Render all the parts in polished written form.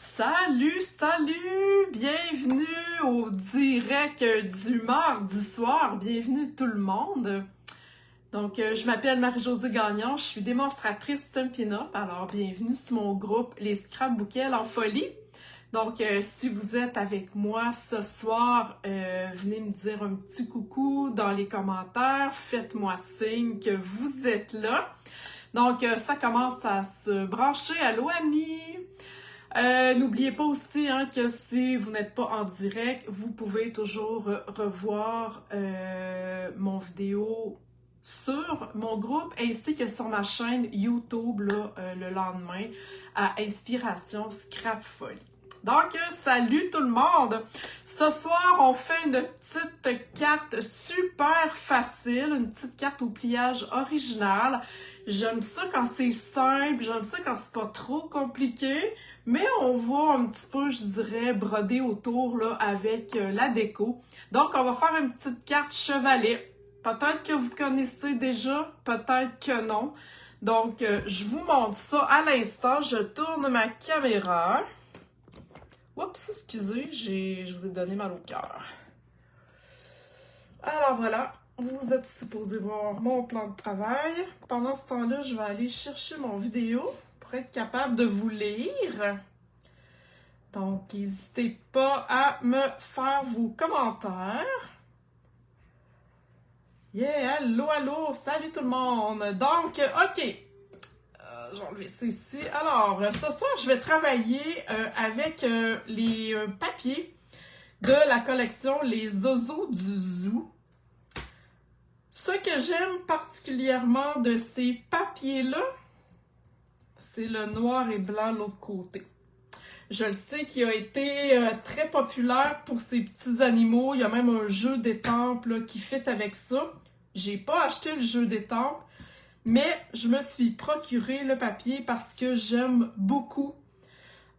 Salut, salut! Bienvenue au direct du mardi soir. Bienvenue tout le monde. Donc, je m'appelle Marie-Josée Gagnon, je suis démonstratrice Stampin' Up. Alors, bienvenue sur mon groupe Les Scrapbookels en folie. Donc, si vous êtes avec moi ce soir, venez me dire un petit coucou dans les commentaires. Faites-moi signe que vous êtes là. Donc, ça commence à se brancher. Allô, amis! N'oubliez pas aussi que si vous n'êtes pas en direct, vous pouvez toujours revoir mon vidéo sur mon groupe ainsi que sur ma chaîne YouTube là, le lendemain à Inspiration Scrap Folie. Donc, salut tout le monde! Ce soir, on fait une petite carte super facile, une petite carte au pliage original. J'aime ça quand c'est simple, j'aime ça quand c'est pas trop compliqué, mais on va un petit peu, je dirais, broder autour là, avec la déco. Donc, on va faire une petite carte chevalet. Peut-être que vous connaissez déjà, peut-être que non. Donc, je vous montre ça à l'instant. Je tourne ma caméra. Oups, excusez, je vous ai donné mal au cœur. Alors voilà, vous êtes supposé voir mon plan de travail. Pendant ce temps-là, je vais aller chercher mon vidéo pour être capable de vous lire. Donc, n'hésitez pas à me faire vos commentaires. Yeah, allô, allô, salut tout le monde. Donc, OK. Je vais enlever ça ici. Alors, ce soir, je vais travailler avec les papiers de la collection Les Oiseaux du Zoo. Ce que j'aime particulièrement de ces papiers-là, c'est le noir et blanc de l'autre côté. Je le sais qu'il a été très populaire pour ces petits animaux. Il y a même un jeu d'étampes qui fit avec ça. J'ai pas acheté le jeu d'étampes, mais je me suis procuré le papier parce que j'aime beaucoup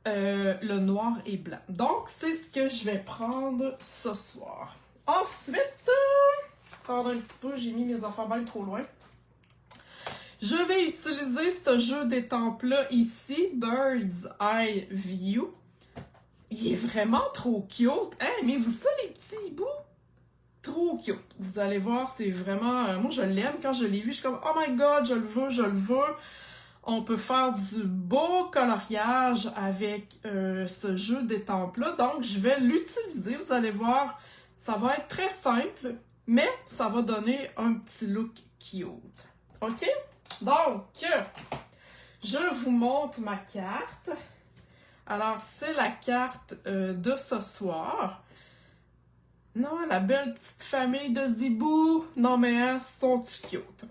le noir et blanc. Donc, c'est ce que je vais prendre ce soir. Ensuite, prendre un petit peu, j'ai mis mes affaires bien trop loin. Je vais utiliser ce jeu d'étampes-là ici, Bird's Eye View. Il est vraiment trop cute. Hey, mais vous ça, les petits bouts? Trop cute. Vous allez voir, c'est vraiment... moi, je l'aime. Quand je l'ai vu, je suis comme « Oh my God, je le veux, je le veux! » On peut faire du beau coloriage avec ce jeu d'étampes-là. Donc, je vais l'utiliser. Vous allez voir, ça va être très simple, mais ça va donner un petit look cute. OK? Donc, je vous montre ma carte. Alors, c'est la carte de ce soir. Non, la belle petite famille de zibou. Non, mais elles sont cute.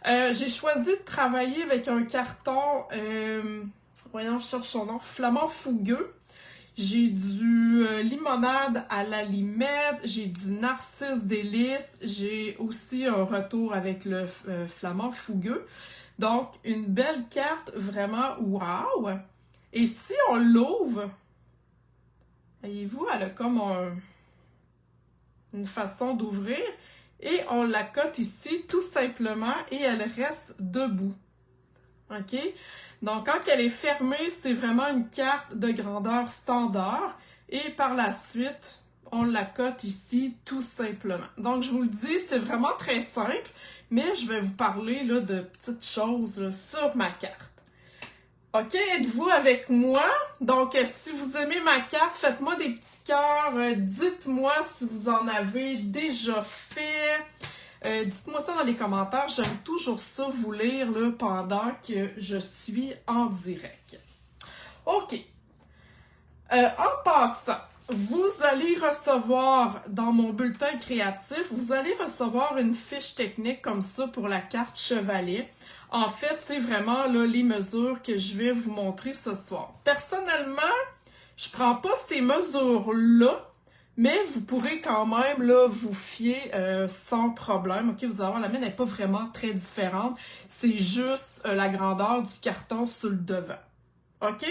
J'ai choisi de travailler avec un carton, voyons, je cherche son nom, flamand fougueux. J'ai du limonade à la limette, j'ai du narcisse délice, j'ai aussi un retour avec le flamand fougueux. Donc, une belle carte vraiment wow! Et si on l'ouvre, voyez-vous, elle a comme une façon d'ouvrir. Et on la cote ici tout simplement et elle reste debout. OK? Donc, quand elle est fermée, c'est vraiment une carte de grandeur standard. Et par la suite, on la cote ici tout simplement. Donc, je vous le dis, c'est vraiment très simple, mais je vais vous parler là, de petites choses là, sur ma carte. OK, êtes-vous avec moi? Donc, si vous aimez ma carte, faites-moi des petits cœurs. Dites-moi si vous en avez déjà fait. Dites-moi ça dans les commentaires. J'aime toujours ça vous lire là, pendant que je suis en direct. OK. En passant, vous allez recevoir dans mon bulletin créatif, vous allez recevoir une fiche technique comme ça pour la carte chevalet. En fait, c'est vraiment là, les mesures que je vais vous montrer ce soir. Personnellement, je prends pas ces mesures-là, mais vous pourrez quand même là, vous fier sans problème. OK, vous allez voir, la mienne n'est pas vraiment très différente. C'est juste la grandeur du carton sur le devant. OK?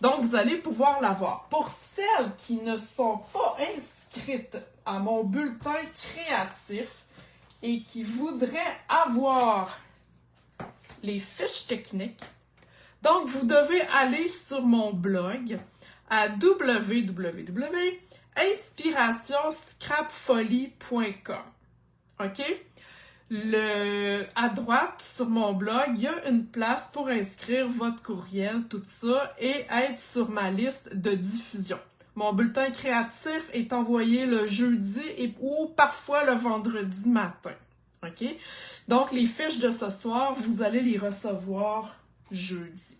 Donc, vous allez pouvoir la voir. Pour celles qui ne sont pas inscrites à mon bulletin créatif et qui voudraient avoir les fiches techniques, donc vous devez aller sur mon blog à www.inspirationscrapfolie.com. OK? À droite, sur mon blog, il y a une place pour inscrire votre courriel, tout ça, et être sur ma liste de diffusion. Mon bulletin créatif est envoyé le jeudi ou parfois le vendredi matin. OK? Donc, les fiches de ce soir, vous allez les recevoir jeudi.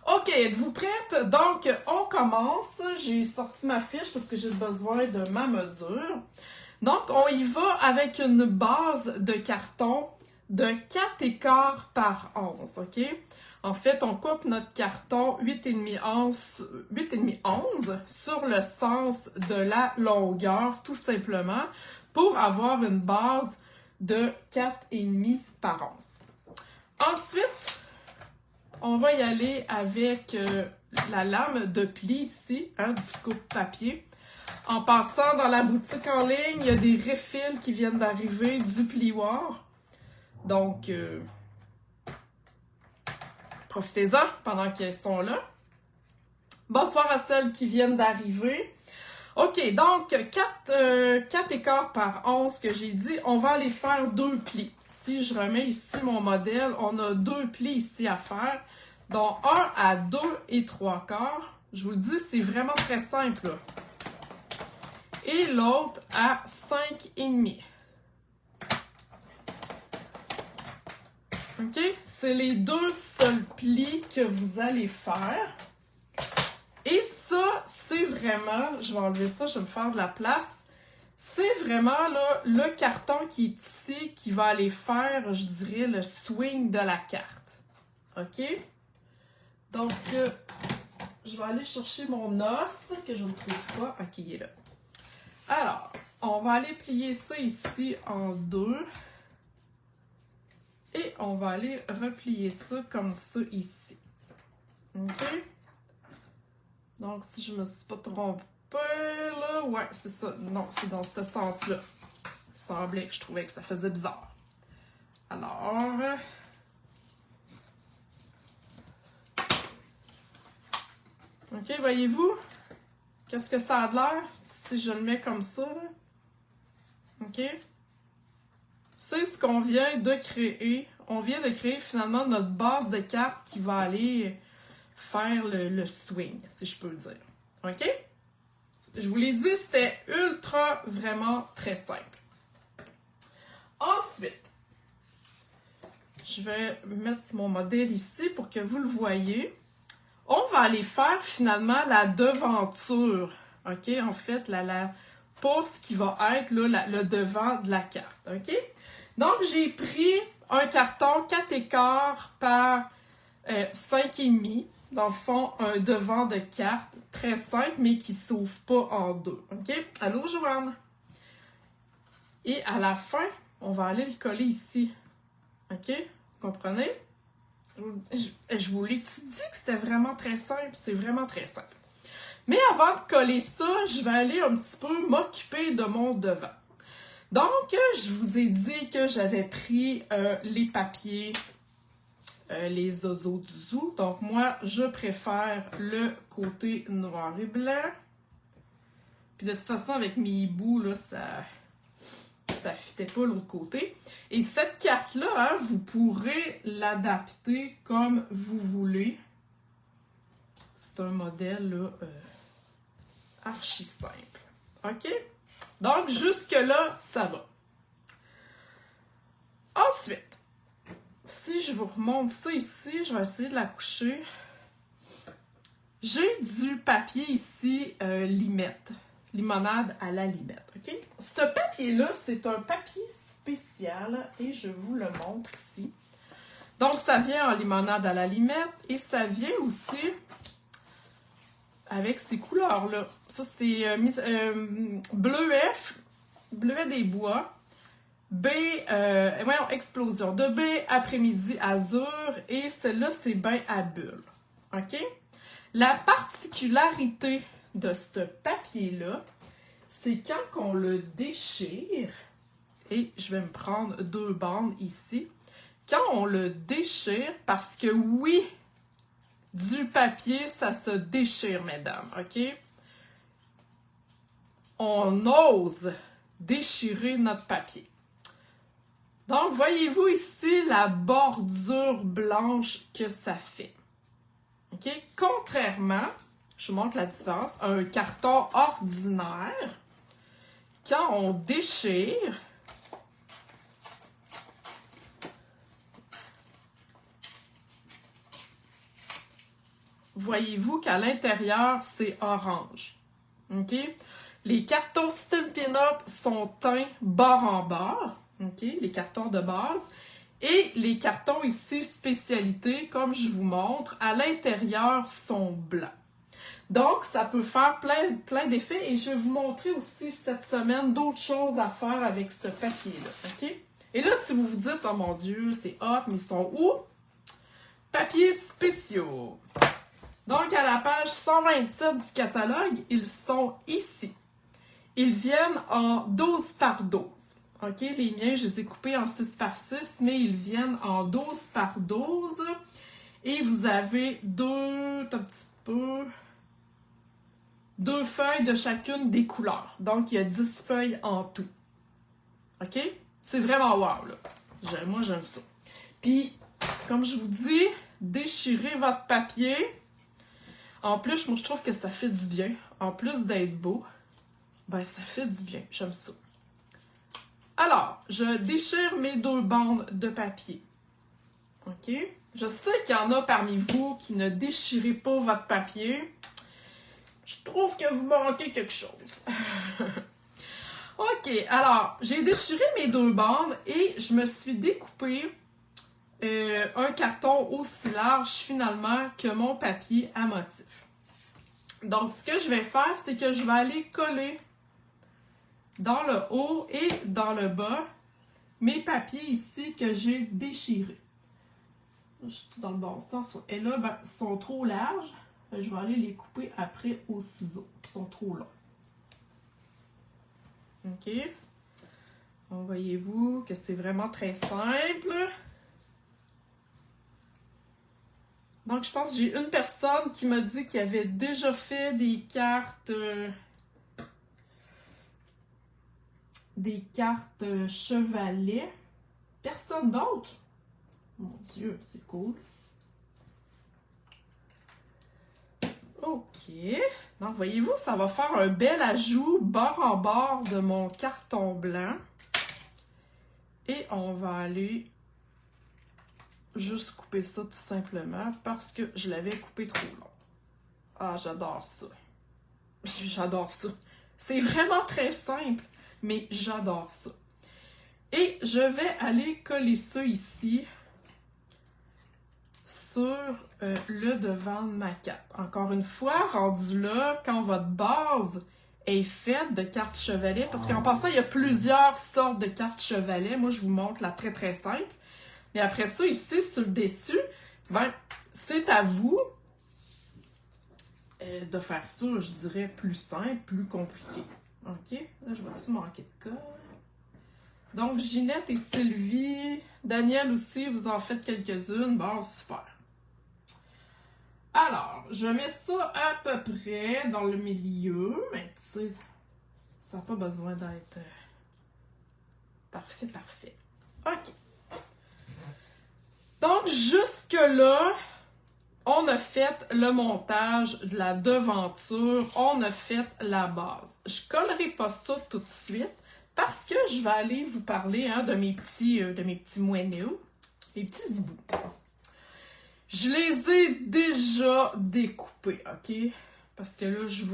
OK, êtes-vous prête? Donc, on commence. J'ai sorti ma fiche parce que j'ai besoin de ma mesure. Donc, on y va avec une base de carton de 4,15 par 11, OK? En fait, on coupe notre carton 8,5 11 sur le sens de la longueur, tout simplement, pour avoir une base de 4,5 par 11. Ensuite, on va y aller avec la lame de pli ici, du coupe-papier. En passant dans la boutique en ligne, il y a des refils qui viennent d'arriver du plioir. Donc, profitez-en pendant qu'elles sont là. Bonsoir à celles qui viennent d'arriver. OK, donc 4,15 par 11 que j'ai dit, on va aller faire 2 plis. Si je remets ici mon modèle, on a 2 plis ici à faire, dont un à 2,75. Je vous le dis, c'est vraiment très simple, là. Et l'autre à 5,5. OK? C'est les 2 seuls plis que vous allez faire. Et ça, c'est vraiment, je vais enlever ça, je vais me faire de la place. C'est vraiment là, le carton qui est ici qui va aller faire, je dirais, le swing de la carte. OK? Donc, je vais aller chercher mon os que je ne trouve pas. OK, il est là. Alors, on va aller plier ça ici en 2. Et on va aller replier ça comme ça ici. OK? Donc, si je me suis pas trompée, là, ouais, c'est ça. Non, c'est dans ce sens-là. Il semblait que je trouvais que ça faisait bizarre. Alors... OK, voyez-vous? Qu'est-ce que ça a de l'air si je le mets comme ça, là? OK? C'est ce qu'on vient de créer. On vient de créer finalement notre base de cartes qui va aller faire le swing, si je peux le dire. OK? Je vous l'ai dit, c'était ultra, vraiment très simple. Ensuite, je vais mettre mon modèle ici pour que vous le voyez. On va aller faire finalement la devanture. OK? En fait, pour ce qui va être là, le devant de la carte. OK? Donc, j'ai pris un carton 4,15 par 5,5. Dans le fond, un devant de carte très simple, mais qui ne s'ouvre pas en deux. OK? Allô, Joanne? Et à la fin, on va aller le coller ici. OK? Vous comprenez? Je vous l'ai dit que c'était vraiment très simple. C'est vraiment très simple. Mais avant de coller ça, je vais aller un petit peu m'occuper de mon devant. Donc, je vous ai dit que j'avais pris les papiers, les Ozozuzu. Donc, moi, je préfère le côté noir et blanc. Puis de toute façon, avec mes hiboux, là, ça fitait pas l'autre côté. Et cette carte-là, hein, vous pourrez l'adapter comme vous voulez. C'est un modèle, là, archi simple. OK? Donc, jusque-là, ça va. Ensuite, si je vous remonte ça ici, je vais essayer de la coucher. J'ai du papier ici, limette. Limonade à la limette, OK? Ce papier-là, c'est un papier spécial et je vous le montre ici. Donc, ça vient en limonade à la limette et ça vient aussi avec ces couleurs-là. Ça, c'est bleuet des bois, explosion de baie, après-midi azur et celle-là, c'est bain à bulles. OK? La particularité de ce papier-là, c'est quand on le déchire, et je vais me prendre 2 bandes ici, quand on le déchire, parce que oui, du papier, ça se déchire, mesdames, OK? On ose déchirer notre papier. Donc, voyez-vous ici la bordure blanche que ça fait. OK? Contrairement, je vous montre la différence, à un carton ordinaire, quand on déchire, voyez-vous qu'à l'intérieur, c'est orange. OK? Les cartons Stampin' Up sont teints bord en bord. OK? Les cartons de base. Et les cartons ici, spécialité, comme je vous montre, à l'intérieur sont blancs. Donc, ça peut faire plein d'effets. Et je vais vous montrer aussi cette semaine d'autres choses à faire avec ce papier-là. OK? Et là, si vous vous dites, oh mon Dieu, c'est hot, mais ils sont où? Papiers spéciaux. Donc, à la page 127 du catalogue, ils sont ici. Ils viennent en 12 par 12. OK? Les miens, je les ai coupés en 6 par 6, mais ils viennent en 12 par 12. Et vous avez deux feuilles de chacune des couleurs. Donc, il y a 10 feuilles en tout. OK? C'est vraiment wow, là. Moi, j'aime ça. Puis, comme je vous dis, déchirez votre papier. En plus, moi, je trouve que ça fait du bien. En plus d'être beau, ben, ça fait du bien. J'aime ça. Alors, je déchire mes 2 bandes de papier. OK? Je sais qu'il y en a parmi vous qui ne déchirez pas votre papier. Je trouve que vous manquez quelque chose. OK, alors, j'ai déchiré mes 2 bandes et je me suis découpé un carton aussi large finalement que mon papier à motif. Donc, ce que je vais faire, c'est que je vais aller coller dans le haut et dans le bas mes papiers ici que j'ai déchirés. Je suis dans le bon sens. Et là, ben, ils sont trop larges. Je vais aller les couper après au ciseau. Ils sont trop longs. OK. Donc, voyez-vous que c'est vraiment très simple. Donc, je pense que j'ai une personne qui m'a dit qu'il avait déjà fait des cartes chevalet. Personne d'autre? Mon Dieu, c'est cool. OK. Donc, voyez-vous, ça va faire un bel ajout bord en bord de mon carton blanc. Et on va aller juste couper ça tout simplement parce que je l'avais coupé trop long. Ah, j'adore ça. J'adore ça. C'est vraiment très simple, mais j'adore ça. Et je vais aller coller ça ici sur le devant de ma cape. Encore une fois, rendu là, quand votre base est faite de cartes chevalet, parce qu'en passant, il y a plusieurs sortes de cartes chevalet. Moi, je vous montre la très très simple. Mais après ça, ici, sur le dessus, ben, c'est à vous de faire ça, je dirais, plus simple, plus compliqué. OK? Là, je vais-tu manquer de colle? Donc, Ginette et Sylvie, Daniel aussi, vous en faites quelques-unes. Bon, super. Alors, je mets ça à peu près dans le milieu, mais tu sais, ça n'a pas besoin d'être parfait. OK. Donc, jusque-là, on a fait le montage de la devanture, on a fait la base. Je ne collerai pas ça tout de suite parce que je vais aller vous parler de mes petits moineaux, mes petits zibous. Je les ai déjà découpés, OK? Parce que là, je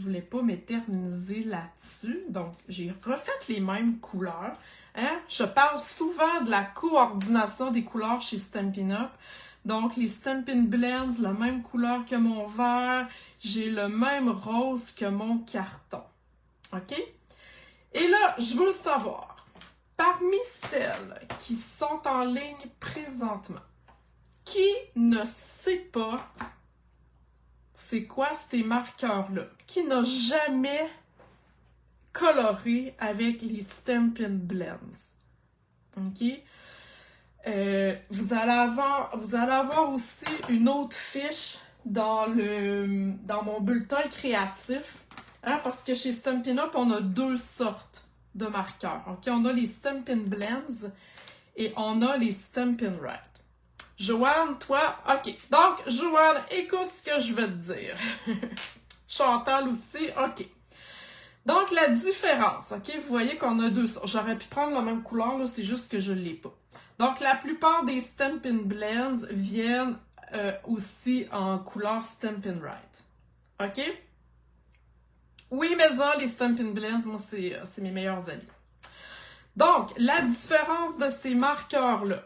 voulais pas m'éterniser là-dessus. Donc, j'ai refait les mêmes couleurs. Hein? Je parle souvent de la coordination des couleurs chez Stampin' Up. Donc, les Stampin' Blends, la même couleur que mon vert. J'ai le même rose que mon carton. OK? Et là, je veux savoir, parmi celles qui sont en ligne présentement, qui ne sait pas c'est quoi ces marqueurs-là? Qui n'a jamais coloré avec les Stampin' Blends? OK? Vous allez avoir aussi une autre fiche dans mon bulletin créatif. Hein, parce que chez Stampin' Up, on a deux sortes de marqueurs. OK? On a les Stampin' Blends et on a les Stampin' Write. Joanne, toi, OK. Donc, Joanne, écoute ce que je vais te dire. Chantal aussi, OK. Donc, la différence, OK? Vous voyez qu'on a deux sortes. J'aurais pu prendre la même couleur, là, c'est juste que je ne l'ai pas. Donc, la plupart des Stampin' Blends viennent aussi en couleur Stampin' Write. OK? Oui, mais ça, les Stampin' Blends, moi, c'est mes meilleurs amis. Donc, la différence de ces marqueurs-là,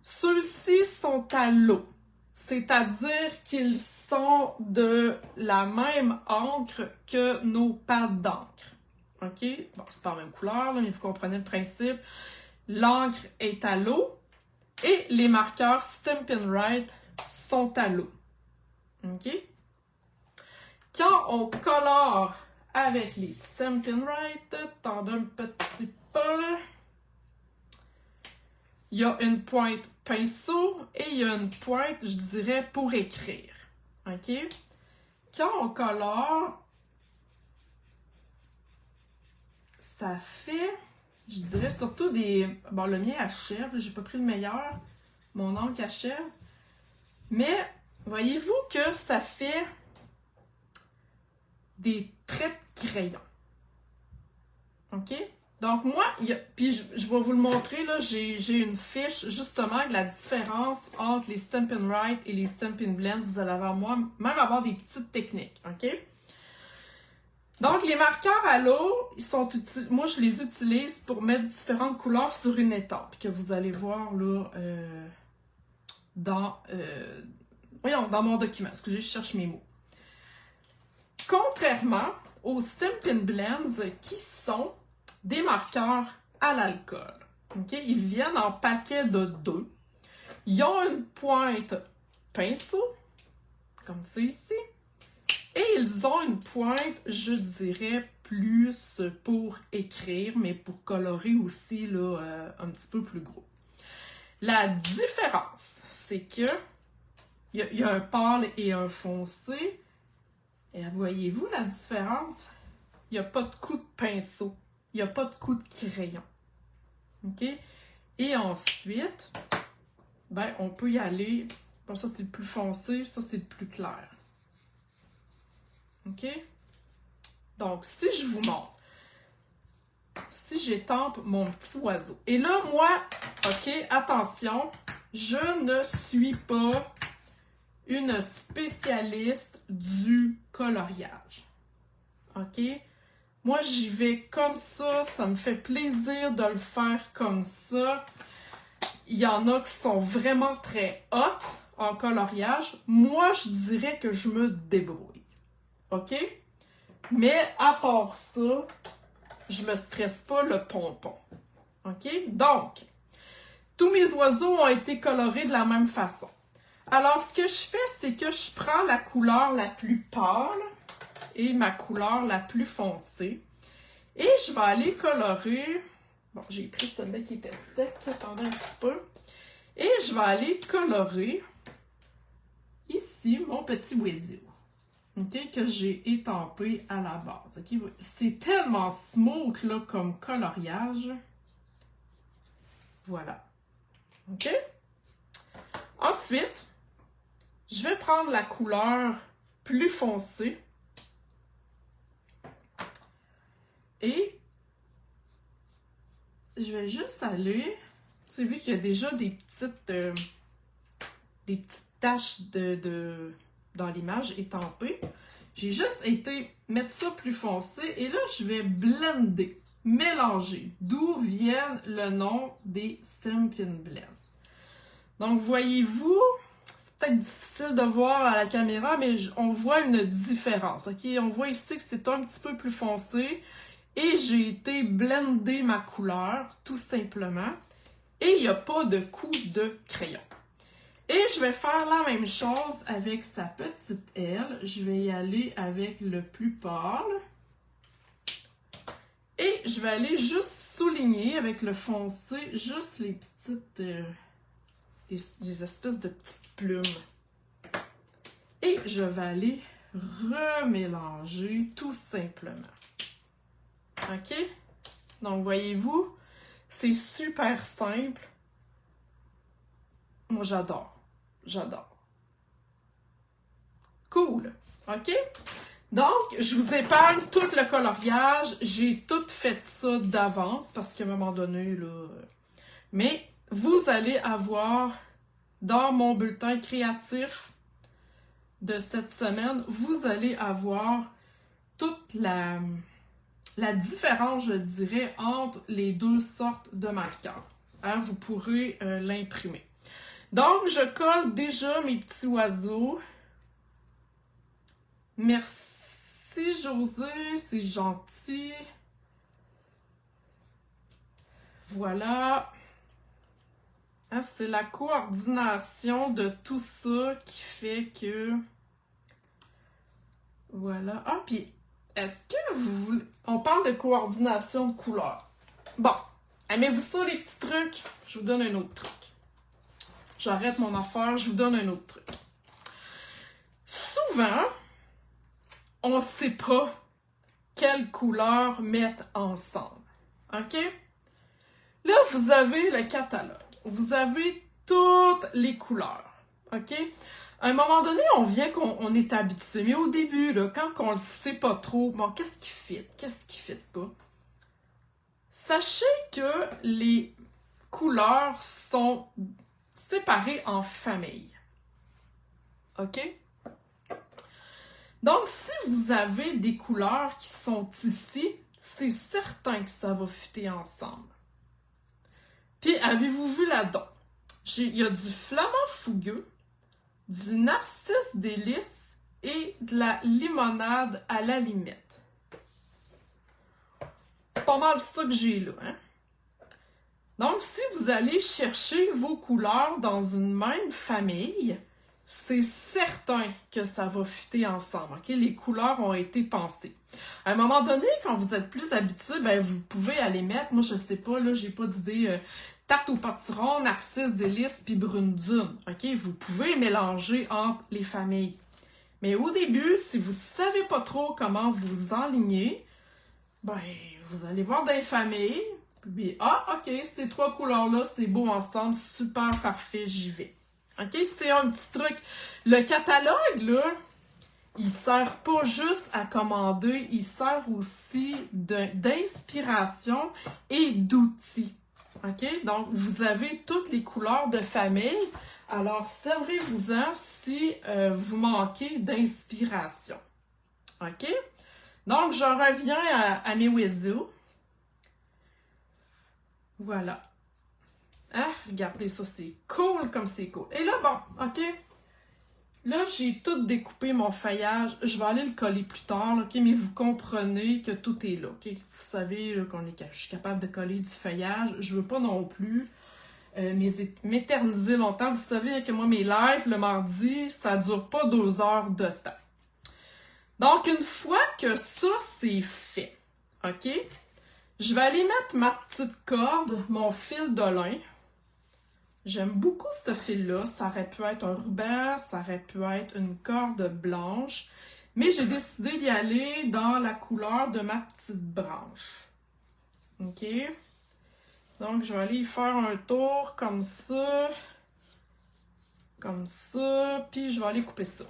ceux-ci sont à l'eau, c'est-à-dire qu'ils sont de la même encre que nos pattes d'encre. OK? Bon, c'est pas la même couleur, là, mais vous comprenez le principe. L'encre est à l'eau et les marqueurs Stampin' Write sont à l'eau. OK? Quand on colore avec les Stampin' Write, attendez un petit peu. Il y a une pointe pinceau et il y a une pointe, je dirais, pour écrire. OK? Quand on colore, ça fait, je dirais, surtout des... Bon, le mien achève, j'ai pas pris le meilleur, mon encre achève. Mais, voyez-vous que ça fait des traits de crayon. OK? Donc, moi, puis je vais vous le montrer, là, j'ai une fiche, justement, avec la différence entre les Stampin' Write et les Stampin' Blends. Vous allez même avoir des petites techniques, OK? Donc, les marqueurs à l'eau, moi, je les utilise pour mettre différentes couleurs sur une étampe, que vous allez voir, là, dans mon document. Excusez, je cherche mes mots. Contrairement aux Stampin' Blends qui sont des marqueurs à l'alcool. Okay? Ils viennent en paquet de 2. Ils ont une pointe pinceau, comme ça ici. Et ils ont une pointe, je dirais, plus pour écrire, mais pour colorer aussi là, un petit peu plus gros. La différence, c'est que il y a un pâle et un foncé. Et voyez-vous la différence? Il n'y a pas de coup de pinceau. Il n'y a pas de coup de crayon. OK? Et ensuite, ben, on peut y aller. Bon, ça, c'est le plus foncé. Ça, c'est le plus clair. OK? Donc, si je vous montre, si j'étampe mon petit oiseau. Et là, moi, OK, attention, je ne suis pas une spécialiste du coloriage. OK? Moi, j'y vais comme ça me fait plaisir de le faire comme ça. Il y en a qui sont vraiment très hot en coloriage. Moi, je dirais que je me débrouille. OK? Mais à part ça, je me stresse pas le pompon. OK? Donc, tous mes oiseaux ont été colorés de la même façon. Alors, ce que je fais, c'est que je prends la couleur la plus pâle et ma couleur la plus foncée. Et je vais aller colorer... Bon, j'ai pris celle-là qui était sec, attendez un petit peu. Et je vais aller colorer ici mon petit oiseau. OK, que j'ai étampé à la base. OK, c'est tellement smooth là, comme coloriage. Voilà. OK? Ensuite, je vais prendre la couleur plus foncée. Et je vais juste aller... Tu sais, vu qu'il y a déjà des petites taches dans l'image étampée, j'ai juste été mettre ça plus foncé. Et là, je vais blender, mélanger, d'où viennent le nom des Stampin' Blends. Donc, voyez-vous, c'est peut-être difficile de voir à la caméra, mais on voit une différence. OK? On voit ici que c'est un petit peu plus foncé. Et j'ai été blender ma couleur, tout simplement. Et il n'y a pas de coup de crayon. Et je vais faire la même chose avec sa petite aile. Je vais y aller avec le plus pâle. Et je vais aller juste souligner avec le foncé, juste les petites des espèces de petites plumes. Et je vais aller remélanger tout simplement. OK? Donc, voyez-vous, c'est super simple. Moi, j'adore. J'adore. Cool. OK? Donc, je vous épargne tout le coloriage. J'ai tout fait ça d'avance parce qu'à un moment donné, là... Mais vous allez avoir dans mon bulletin créatif de cette semaine, vous allez avoir toute la différence, je dirais, entre les deux sortes de marqueurs. Hein, vous pourrez l'imprimer. Donc, je colle déjà mes petits oiseaux. Merci, José, c'est gentil. Voilà. Hein, c'est la coordination de tout ça qui fait que... Voilà. Ah, puis, est-ce que vous... On parle de coordination de couleurs. Bon, aimez-vous ça, les petits trucs? Je vous donne un autre truc. J'arrête mon affaire, je vous donne un autre truc. Souvent, on ne sait pas quelles couleurs mettre ensemble. OK? Là, vous avez le catalogue. Vous avez toutes les couleurs. OK? À un moment donné, on vient qu'on est habitué. Mais au début, là, quand on ne le sait pas trop, bon, qu'est-ce qui fit? Qu'est-ce qui fit pas? Sachez que les couleurs sont séparées en familles. OK? Donc, si vous avez des couleurs qui sont ici, c'est certain que ça va fitter ensemble. Puis, avez-vous vu là-dedans? Il y a du flamand fougueux, du narcisse délice et de la limonade à la limite. Pas mal ça que j'ai là, hein? Donc, si vous allez chercher vos couleurs dans une même famille, c'est certain que ça va fitter ensemble, OK? Les couleurs ont été pensées. À un moment donné, quand vous êtes plus habitué, ben vous pouvez aller mettre, moi je sais pas, là, j'ai pas d'idée, tarte au potiron, narcisse délice, puis brune dune, OK? Vous pouvez mélanger entre les familles. Mais au début, si vous savez pas trop comment vous enligner, ben vous allez voir des familles, puis OK, ces trois couleurs-là, c'est beau ensemble, super parfait, j'y vais. OK? C'est un petit truc. Le catalogue, là, il sert pas juste à commander, il sert aussi d'inspiration et d'outils. OK? Donc, vous avez toutes les couleurs de famille. Alors, servez-vous-en si vous manquez d'inspiration. OK? Donc, je reviens à mes oiseaux. Voilà. Ah, regardez ça, c'est cool comme c'est cool. Et là, bon, OK? Là, j'ai tout découpé mon feuillage. Je vais aller le coller plus tard, là, OK? Mais vous comprenez que tout est là, OK? Vous savez là, je suis capable de coller du feuillage. Je veux pas non plus m'éterniser longtemps. Vous savez que moi, mes lives, le mardi, ça dure pas 2 heures de temps. Donc, une fois que ça, c'est fait, OK? Je vais aller mettre ma petite corde, mon fil de lin. J'aime beaucoup ce fil-là. Ça aurait pu être un ruban, ça aurait pu être une corde blanche. Mais j'ai décidé d'y aller dans la couleur de ma petite branche. OK? Donc, je vais aller y faire un tour comme ça. Comme ça. Puis, je vais aller couper ça.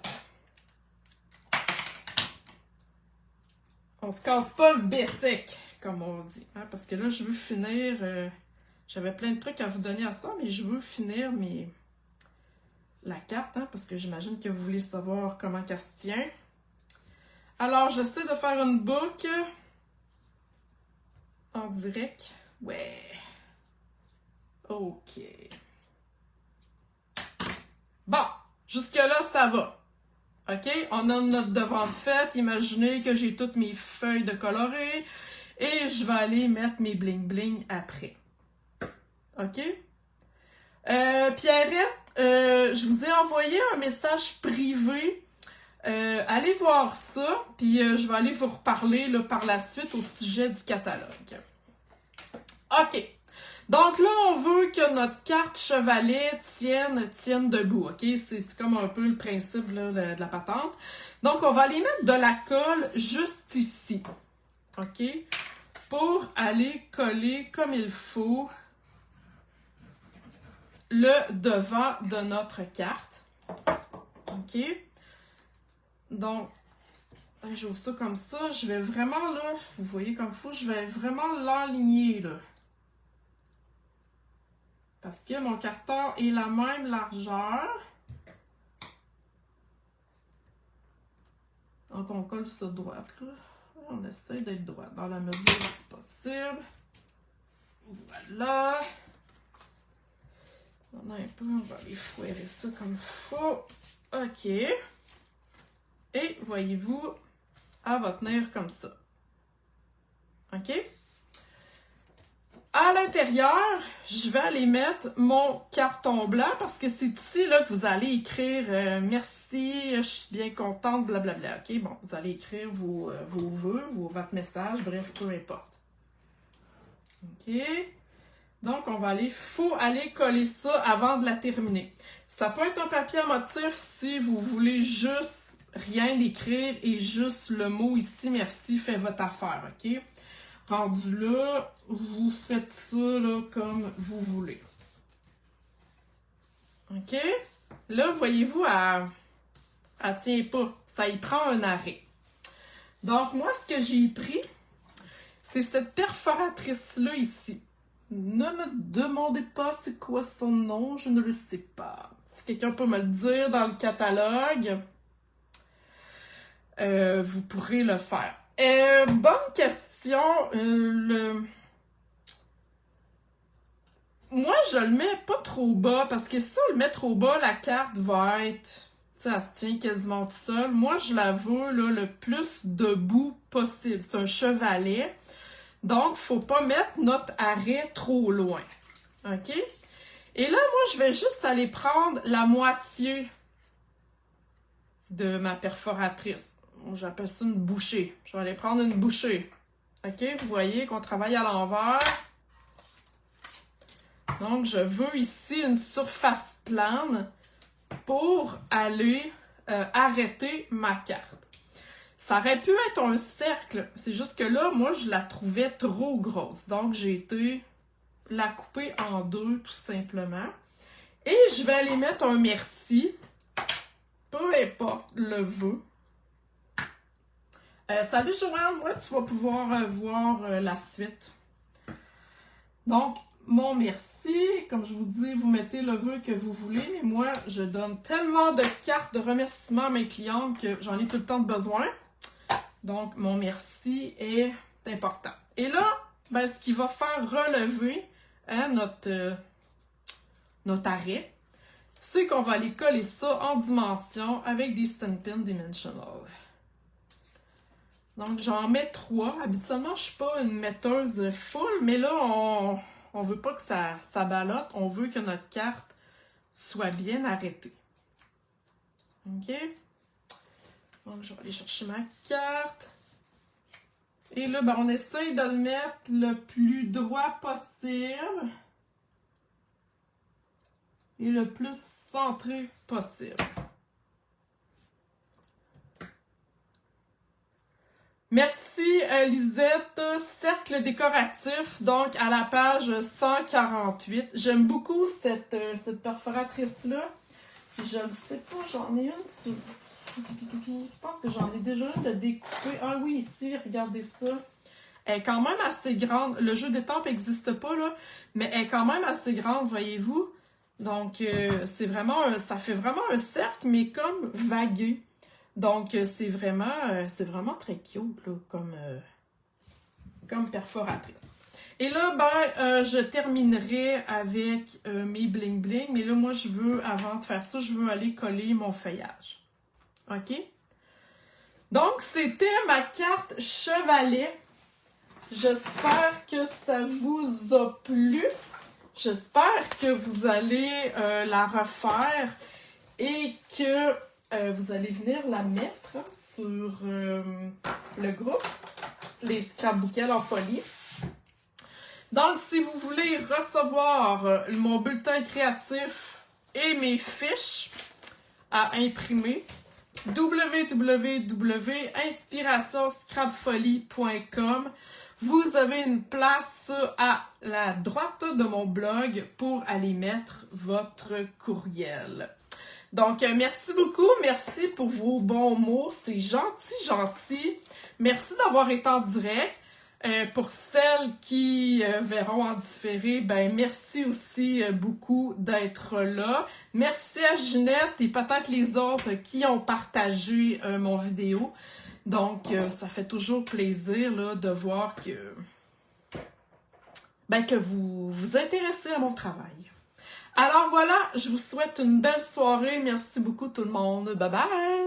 On se casse pas le bessic, comme on dit. Hein? Parce que là, je veux finir... J'avais plein de trucs à vous donner à ça, mais je veux finir la carte, hein, parce que j'imagine que vous voulez savoir comment elle se tient. Alors, j'essaie de faire une boucle en direct. Ouais. OK. Bon, jusque-là, ça va. OK? On a notre devant de fête. Imaginez que j'ai toutes mes feuilles de coloré et je vais aller mettre mes bling-bling après. OK? Pierrette, je vous ai envoyé un message privé. Allez voir ça, puis je vais aller vous reparler là, par la suite au sujet du catalogue. OK. Donc là, on veut que notre carte chevalet tienne debout, ok? C'est comme un peu le principe là, de la patente. Donc, on va aller mettre de la colle juste ici, ok? Pour aller coller comme il faut le devant de notre carte, ok? Donc, j'ouvre ça comme ça. Je vais vraiment, là, vous voyez comme il faut, je vais vraiment l'enligner, là. Parce que mon carton est la même largeur. Donc, on colle ça droite, là. On essaie d'être droit dans la mesure du possible. Voilà. On a un peu, on va aller fouetter ça comme il faut. OK. Et, voyez-vous, elle va tenir comme ça. OK? À l'intérieur, je vais aller mettre mon carton blanc parce que c'est ici là, que vous allez écrire merci, je suis bien contente, blablabla. OK? Bon, vous allez écrire vos vœux, votre message, bref, peu importe. OK? Donc, faut aller coller ça avant de la terminer. Ça peut être un papier à motif si vous voulez juste rien écrire et juste le mot ici, merci, fait votre affaire. OK? Rendu là, vous faites ça là, comme vous voulez. OK? Là, voyez-vous, elle tient pas. Ça y prend un arrêt. Donc, moi, ce que j'ai pris, c'est cette perforatrice-là ici. Ne me demandez pas c'est quoi son nom, je ne le sais pas. Si quelqu'un peut me le dire dans le catalogue, vous pourrez le faire. Bonne question. Moi, je le mets pas trop bas, parce que si on le met trop bas, la carte va être... Tu sais, elle se tient quasiment toute seule. Moi, je la veux là, le plus debout possible. C'est un chevalet. Donc, faut pas mettre notre arrêt trop loin. OK? Et là, moi, je vais juste aller prendre la moitié de ma perforatrice. J'appelle ça une bouchée. Je vais aller prendre une bouchée. OK? Vous voyez qu'on travaille à l'envers. Donc, je veux ici une surface plane pour aller arrêter ma carte. Ça aurait pu être un cercle. C'est juste que là, moi, je la trouvais trop grosse. Donc, j'ai été la couper en deux, tout simplement. Et je vais aller mettre un merci. Peu importe le vœu. Salut Joanne, ouais, tu vas pouvoir voir la suite. Donc, mon merci, comme je vous dis, vous mettez le vœu que vous voulez, mais moi, je donne tellement de cartes de remerciement à mes clientes que j'en ai tout le temps de besoin. Donc, mon merci est important. Et là, ben, ce qui va faire relever notre arrêt, c'est qu'on va aller coller ça en dimension avec des Stampin' Dimensional. Donc, j'en mets 3. Habituellement, je ne suis pas une metteuse full, mais là, on ne veut pas que ça ballotte. On veut que notre carte soit bien arrêtée. OK? Donc, je vais aller chercher ma carte. Et là, ben, on essaye de le mettre le plus droit possible. Et le plus centré possible. Merci Lisette. Cercle décoratif, donc à la page 148. J'aime beaucoup cette perforatrice-là. Je ne sais pas, j'en ai une sur... Je pense que j'en ai déjà une de découper. Ah oui, ici, regardez ça. Elle est quand même assez grande. Le jeu d'étampes n'existe pas, là, mais elle est quand même assez grande, voyez-vous. Donc, c'est vraiment ça fait vraiment un cercle, mais comme vagué. Donc, c'est vraiment très cute, là, comme perforatrice. Et là, ben, je terminerai avec mes bling bling. Mais là, moi, avant de faire ça, je veux aller coller mon feuillage. OK? Donc, c'était ma carte chevalet. J'espère que ça vous a plu. J'espère que vous allez la refaire et que vous allez venir la mettre sur le groupe, les Scrapbookels en folie. Donc, si vous voulez recevoir mon bulletin créatif et mes fiches à imprimer, www.inspirationscrapfolie.com. Vous avez une place à la droite de mon blog pour aller mettre votre courriel. Donc, merci beaucoup. Merci pour vos bons mots. C'est gentil, gentil. Merci d'avoir été en direct. Pour celles qui verront en différé, ben merci aussi beaucoup d'être là. Merci à Ginette et peut-être les autres qui ont partagé mon vidéo. Donc, ça fait toujours plaisir là, de voir que vous vous intéressez à mon travail. Alors voilà, je vous souhaite une belle soirée. Merci beaucoup tout le monde. Bye bye!